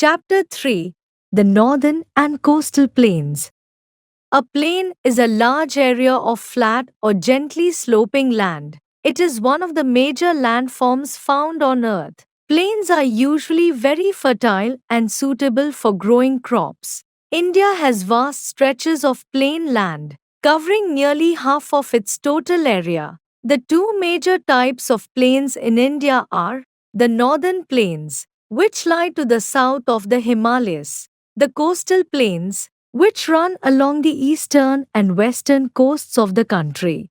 Chapter 3: The Northern and Coastal Plains. A plain is a large area of flat or gently sloping land. It is one of the major landforms found on Earth. Plains are usually very fertile and suitable for growing crops. India has vast stretches of plain land, covering nearly half of its total area. The two major types of plains in India are the northern plains, which lie to the south of the Himalayas, the coastal plains, which run along the eastern and western coasts of the country.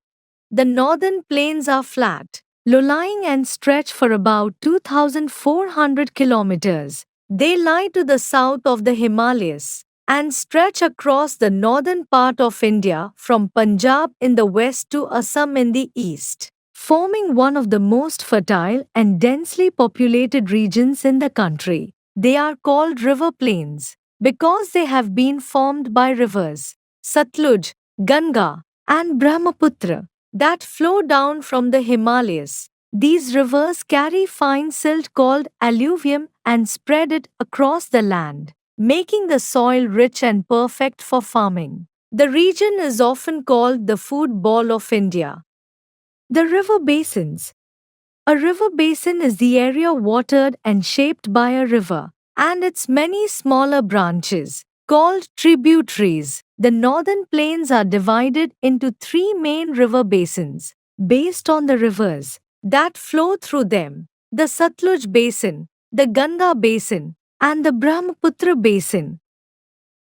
The northern plains are flat, low-lying and stretch for about 2,400 kilometers. They lie to the south of the Himalayas and stretch across the northern part of India from Punjab in the west to Assam in the east, forming one of the most fertile and densely populated regions in the country. They are called river plains because they have been formed by rivers Satluj, Ganga, and Brahmaputra that flow down from the Himalayas. These rivers carry fine silt called alluvium and spread it across the land, making the soil rich and perfect for farming. The region is often called the food ball of India. The river basins. A river basin is the area watered and shaped by a river and its many smaller branches, called tributaries. The northern plains are divided into three main river basins, based on the rivers that flow through them: the Satluj Basin, the Ganga Basin, and the Brahmaputra Basin.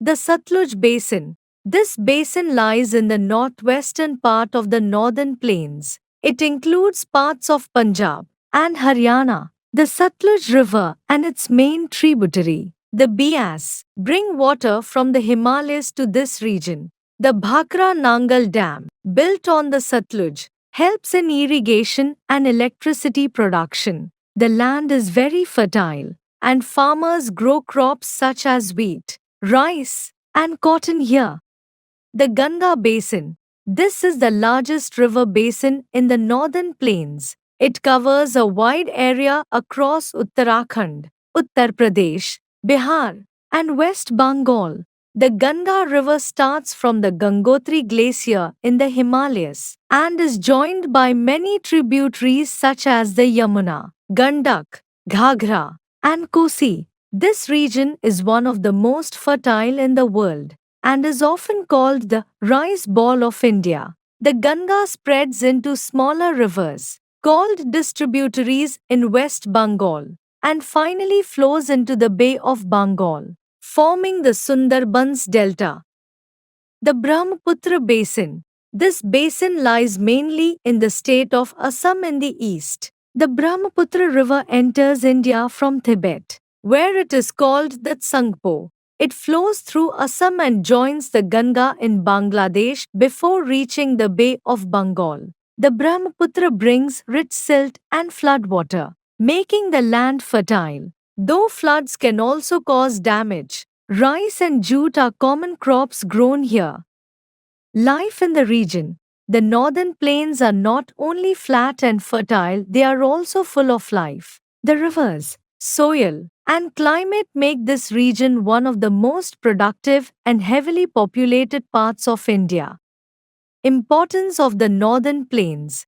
The Satluj Basin. This basin lies in the northwestern part of the northern plains. It includes parts of Punjab and Haryana. The Satluj River and its main tributary, the Beas, bring water from the Himalayas to this region. The Bhakra Nangal Dam, built on the Satluj, helps in irrigation and electricity production. The land is very fertile, and farmers grow crops such as wheat, rice, and cotton here. The Ganga Basin. This is the largest river basin in the northern plains. It covers a wide area across Uttarakhand, Uttar Pradesh, Bihar, and West Bengal. The Ganga River starts from the Gangotri Glacier in the Himalayas and is joined by many tributaries such as the Yamuna, Gandak, Ghaghra, and Kosi. This region is one of the most fertile in the world and is often called the rice ball of India. The Ganga spreads into smaller rivers, called distributaries in West Bengal, and finally flows into the Bay of Bengal, forming the Sundarbans Delta. The Brahmaputra Basin. This basin lies mainly in the state of Assam in the east. The Brahmaputra River enters India from Tibet, where it is called the Tsangpo. It flows through Assam and joins the Ganga in Bangladesh before reaching the Bay of Bengal. The Brahmaputra brings rich silt and floodwater, making the land fertile. Though floods can also cause damage, rice and jute are common crops grown here. Life in the region. The northern plains are not only flat and fertile, they are also full of life. The rivers, soil, and climate make this region one of the most productive and heavily populated parts of India. Importance of the northern plains.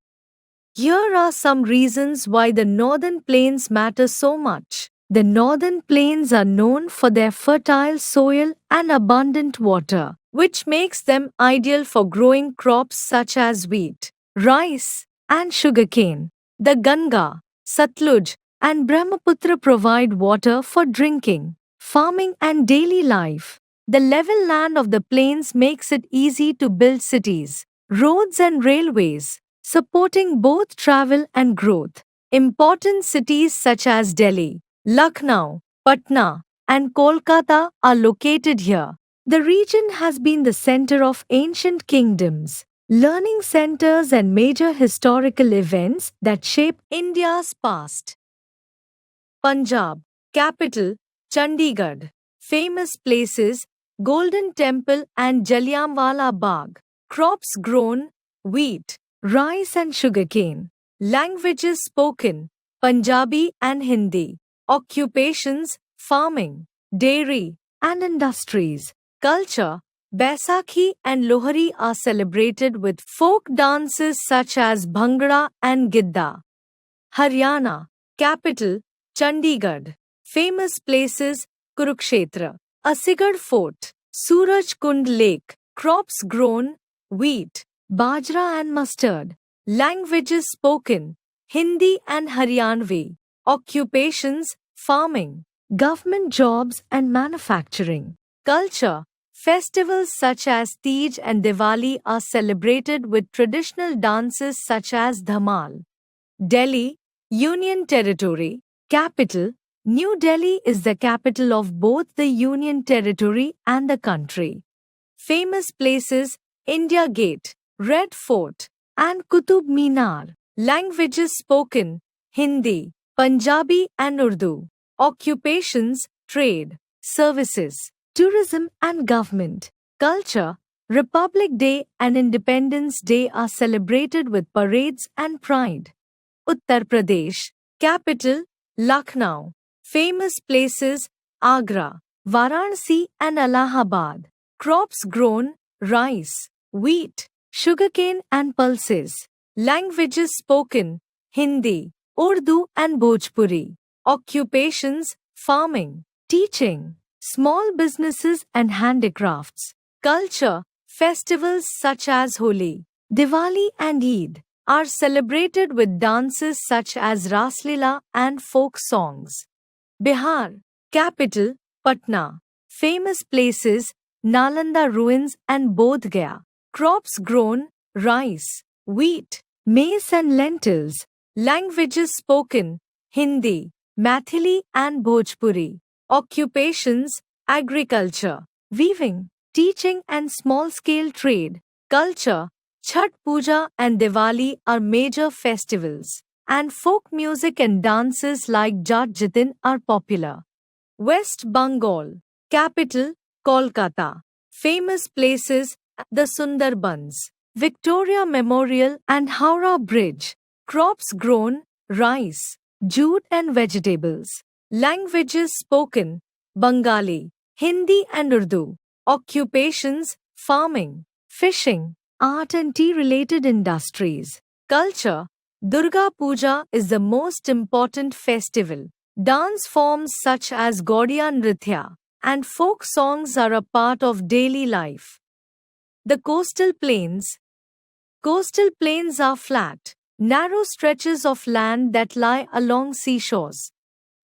Here are some reasons why the northern plains matter so much. The northern plains are known for their fertile soil and abundant water, which makes them ideal for growing crops such as wheat, rice, and sugarcane. The Ganga, Satluj, and Brahmaputra provide water for drinking, farming, and daily life. The level land of the plains makes it easy to build cities, roads, and railways, supporting both travel and growth. Important cities such as Delhi, Lucknow, Patna, and Kolkata are located here. The region has been the center of ancient kingdoms, learning centers, and major historical events that shape India's past. Punjab, capital, Chandigarh. Famous places, Golden Temple and Jallianwala Bagh. Crops grown, wheat, rice, and sugarcane. Languages spoken, Punjabi and Hindi. Occupations, farming, dairy, and industries. Culture. Baisakhi and Lohri are celebrated with folk dances such as Bhangra and Gidda. Haryana. Capital, Chandigarh. Famous places, Kurukshetra, Asigarh Fort, Suraj Kund Lake. Crops grown, wheat, bajra and mustard. Languages spoken, Hindi and Haryanvi. Occupations, farming, government jobs and manufacturing. Culture. Festivals such as Tej and Diwali are celebrated with traditional dances such as Dhamal. Delhi, Union Territory, Capital. New Delhi is the capital of both the Union Territory and the country. Famous places, India Gate, Red Fort, and Qutub Minar. Languages spoken, Hindi, Punjabi and Urdu. Occupations, trade, services, tourism and government. Culture, Republic Day and Independence Day are celebrated with parades and pride. Uttar Pradesh, capital, Lucknow. Famous places, Agra, Varanasi and Allahabad. Crops grown, rice, wheat, sugarcane and pulses. Languages spoken, Hindi, Urdu and Bhojpuri. Occupations, farming, teaching, small businesses and handicrafts. Culture, festivals such as Holi, Diwali and Eid are celebrated with dances such as Raslila and folk songs. Bihar, capital, Patna. Famous places, Nalanda ruins and Bodh Gaya. Crops grown, rice, wheat, maize and lentils. Languages spoken, Hindi, Maithili and Bhojpuri. Occupations, agriculture, weaving, teaching and small-scale trade. Culture, Chhath Puja and Diwali are major festivals, and folk music and dances like Jat Jitin are popular. West Bengal, capital, Kolkata. Famous places, the Sundarbans, Victoria Memorial and Howrah Bridge. Crops grown, rice, jute and vegetables. Languages spoken, Bengali, Hindi and Urdu. Occupations, farming, fishing, art and tea-related industries. Culture, Durga Puja is the most important festival. Dance forms such as Gaudiya Nritya and folk songs are a part of daily life. The coastal plains. Coastal plains are flat, narrow stretches of land that lie along seashores.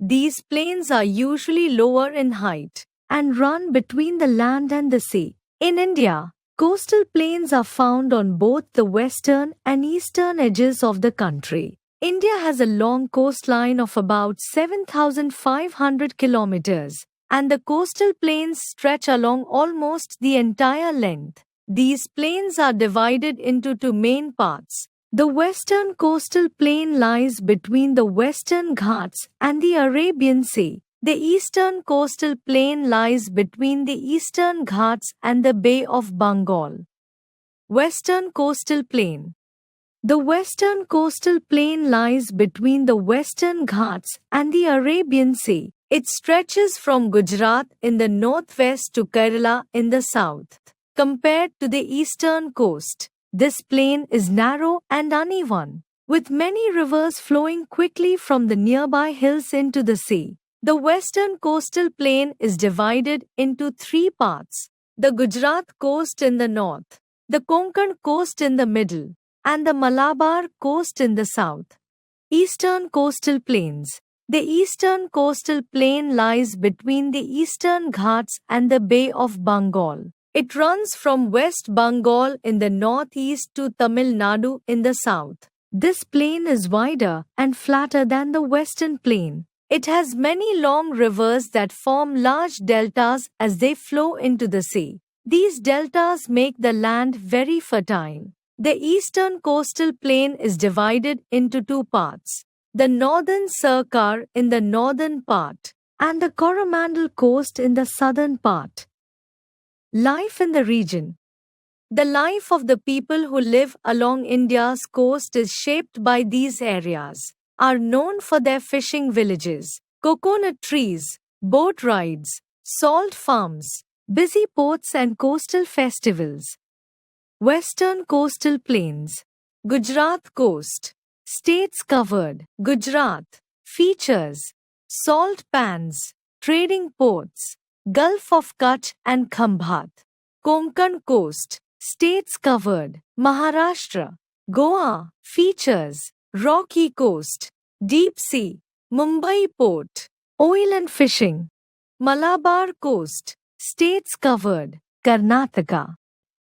These plains are usually lower in height and run between the land and the sea. In India, coastal plains are found on both the western and eastern edges of the country. India has a long coastline of about 7,500 kilometers, and the coastal plains stretch along almost the entire length. These plains are divided into two main parts. The western coastal plain lies between the Western Ghats and the Arabian Sea. The eastern coastal plain lies between the Eastern Ghats and the Bay of Bengal. Western coastal plain. The western coastal plain lies between the Western Ghats and the Arabian Sea. It stretches from Gujarat in the northwest to Kerala in the south. Compared to the eastern coast, this plain is narrow and uneven, with many rivers flowing quickly from the nearby hills into the sea. The western coastal plain is divided into three parts: the Gujarat coast in the north, the Konkan coast in the middle, and the Malabar coast in the south. Eastern coastal plains. The eastern coastal plain lies between the Eastern Ghats and the Bay of Bengal. It runs from West Bengal in the northeast to Tamil Nadu in the south. This plain is wider and flatter than the western plain. It has many long rivers that form large deltas as they flow into the sea. These deltas make the land very fertile. The eastern coastal plain is divided into two parts: the northern Sarkar in the northern part and the Coromandel coast in the southern part. Life in the region. The life of the people who live along India's coast is shaped by these areas. Are known for their fishing villages, coconut trees, boat rides, Salt farms, busy ports and coastal festivals. Western coastal plains. Gujarat coast. States covered. Gujarat. Features. Salt pans. Trading ports. Gulf of Kutch and Khambhat. Konkan coast. States covered. Maharashtra. Goa. Features. Rocky coast. Deep sea. Mumbai port. Oil and fishing. Malabar coast. States covered. Karnataka.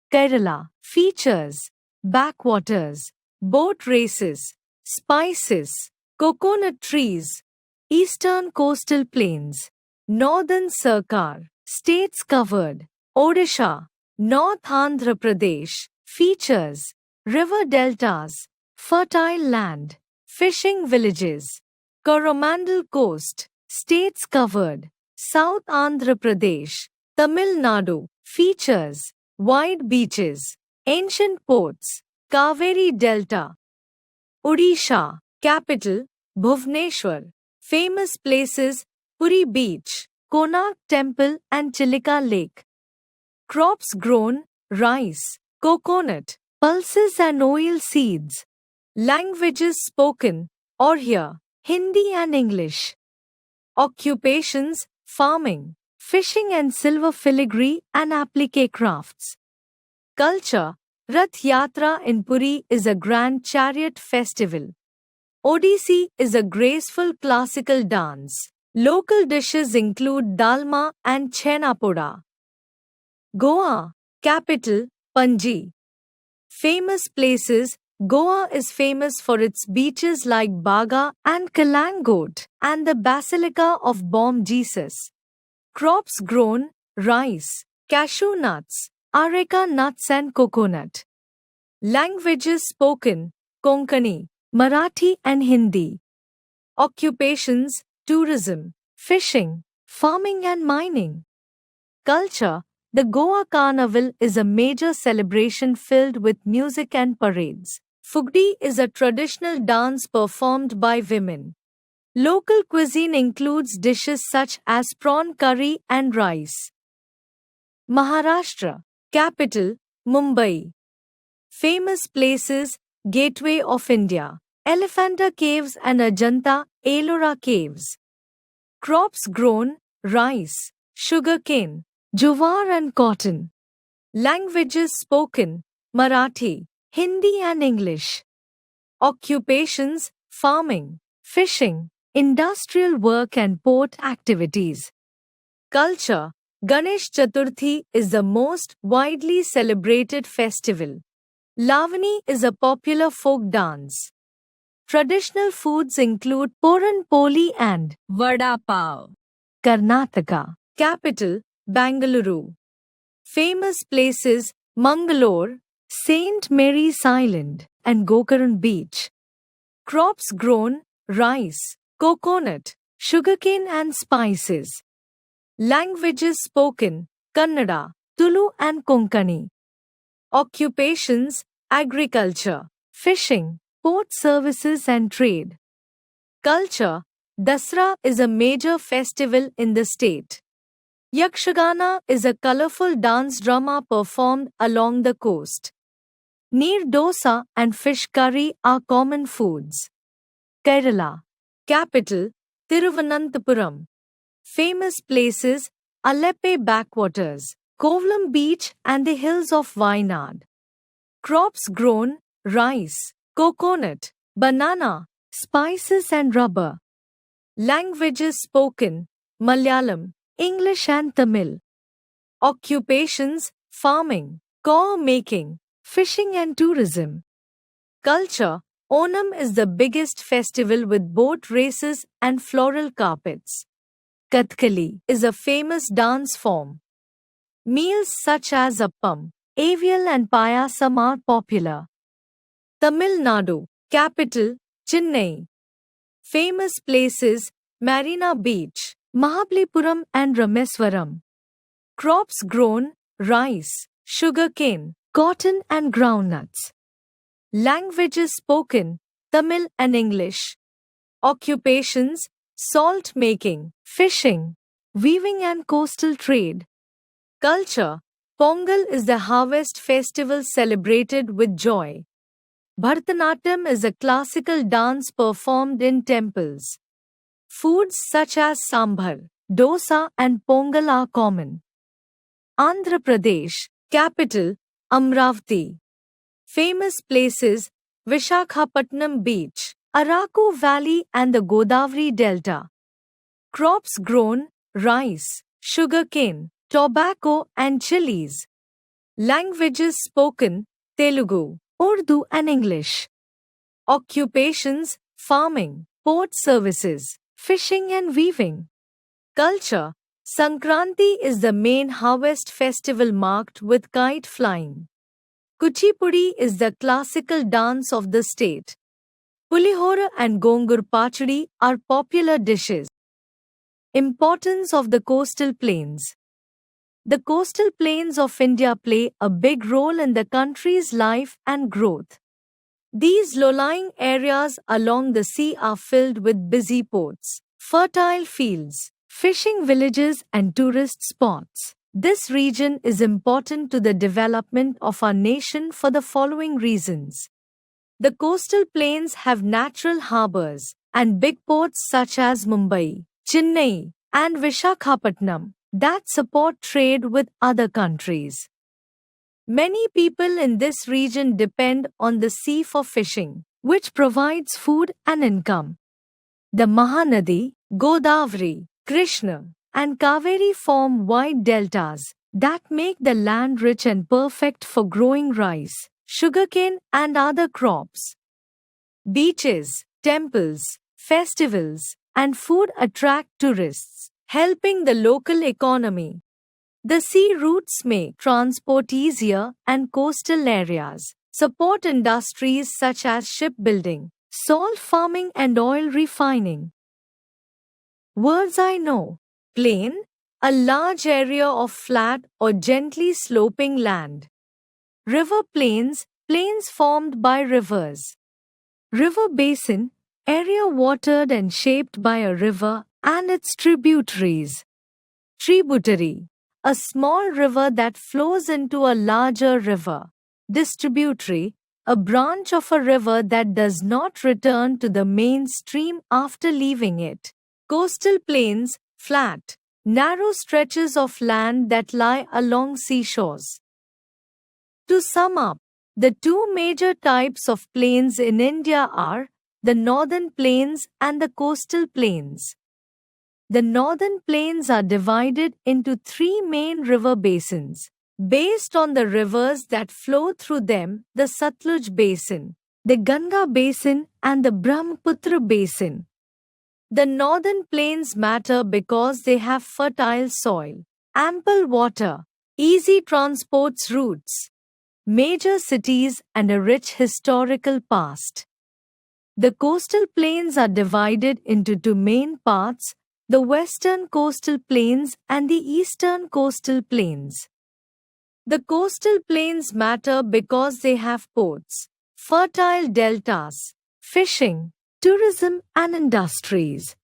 Kerala. Features. Backwaters. Boat races. Spices. Coconut trees. Eastern coastal plains. Northern Sarkar. States covered. Odisha. North Andhra Pradesh. Features. River deltas. Fertile land. Fishing villages. Coromandel coast. States covered. South Andhra Pradesh. Tamil Nadu. Features. Wide beaches. Ancient ports. Kaveri Delta. Odisha. Capital. Bhubaneswar. Famous places. Puri Beach. Konark Temple and Chilika Lake. Crops grown. Rice. Coconut. Pulses and oil seeds. Languages spoken. Or here. Hindi and English. Occupations. Farming. Fishing and silver filigree and applique crafts. Culture. Rath Yatra in Puri is a grand chariot festival. Odissi is a graceful classical dance. Local dishes include dalma and chhenapoda. Goa. Capital. Panji. Famous places. Goa is famous for its beaches like Baga and Kalangot and the Basilica of Bom Jesus. Crops grown. Rice. Cashew nuts. Areca nuts and coconut. Languages spoken. Konkani, Marathi and Hindi. Occupations. Tourism. Fishing. Farming and mining. Culture. The Goa Carnival is a major celebration filled with music and parades. Fugdi is a traditional dance performed by women. Local cuisine includes dishes such as prawn curry and rice. Maharashtra. Capital. Mumbai. Famous places. Gateway of India. Elephanta Caves and Ajanta, Ellora Caves. Crops grown. Rice. Sugarcane. Jowar and cotton. Languages spoken. Marathi, Hindi and English. Occupations. Farming. Fishing. Industrial work and port activities. Culture. Ganesh Chaturthi is the most widely celebrated festival. Lavani is a popular folk dance. Traditional foods include Puran Poli and Vada Pav. Karnataka. Capital. Bangalore. Famous places. Mangalore, St. Mary's Island, and Gokarna Beach. Crops grown. Rice, coconut, sugarcane and spices. Languages spoken. Kannada, Tulu and Konkani. Occupations. Agriculture, fishing, port services and trade. Culture. Dasra is a major festival in the state. Yakshagana is a colorful dance drama performed along the coast. Neer dosa and fish curry are common foods. Kerala. Capital. Thiruvananthapuram. Famous places. Alleppey backwaters, Kovalam beach and the hills of Wayanad. Crops grown. Rice, coconut, banana, spices and rubber. Languages spoken. Malayalam, English and Tamil. Occupations. Farming, coir making, fishing and tourism. Culture. Onam is the biggest festival with boat races and floral carpets. Kathakali is a famous dance form. Meals such as appam, avial and payasam are popular. Tamil Nadu. Capital. Chennai. Famous places. Marina Beach, Mahabalipuram and Rameswaram. Crops grown. Rice, sugarcane, cotton and groundnuts. Languages spoken. Tamil and English. Occupations. Salt making, fishing, weaving and coastal trade. Culture. Pongal is the harvest festival celebrated with joy. Bharatanatyam is a classical dance performed in temples. Foods such as sambar, dosa and pongal are common. Andhra Pradesh, capital, Amravati. Famous places, Vishakhapatnam Beach, Araku Valley and the Godavari Delta. Crops grown, rice, sugarcane, tobacco and chilies. Languages spoken, Telugu, Urdu and English. Occupations, farming, port services, fishing and weaving. Culture. Sankranti is the main harvest festival marked with kite flying. Kuchipudi is the classical dance of the state. Pulihora and gongur pachadi are popular dishes. Importance of the coastal plains. The coastal plains of India play a big role in the country's life and growth. These low-lying areas along the sea are filled with busy ports, fertile fields, fishing villages and tourist spots. This region is important to the development of our nation for the following reasons. The coastal plains have natural harbors and big ports such as Mumbai, Chennai, and Vishakhapatnam that support trade with other countries. Many people in this region depend on the sea for fishing, which provides food and income. The Mahanadi, Godavari, Krishna, and Kaveri form wide deltas that make the land rich and perfect for growing rice, sugarcane, and other crops. Beaches, temples, festivals, and food attract tourists, helping the local economy. The sea routes make transport easier and coastal areas support industries such as shipbuilding, salt farming, and oil refining. Words I know. Plain, a large area of flat or gently sloping land. River plains, plains formed by rivers. River basin, area watered and shaped by a river and its tributaries. Tributary, a small river that flows into a larger river. Distributary, a branch of a river that does not return to the main stream after leaving it. Coastal plains, flat, narrow stretches of land that lie along seashores. To sum up, the two major types of plains in India are the northern plains and the coastal plains. The northern plains are divided into three main river basins, based on the rivers that flow through them: the Satluj Basin, the Ganga Basin, and the Brahmaputra Basin. The northern plains matter because they have fertile soil, ample water, easy transport routes, major cities, and a rich historical past. The coastal plains are divided into two main parts: the western coastal plains and the eastern coastal plains. The coastal plains matter because they have ports, fertile deltas, fishing, tourism, and industries.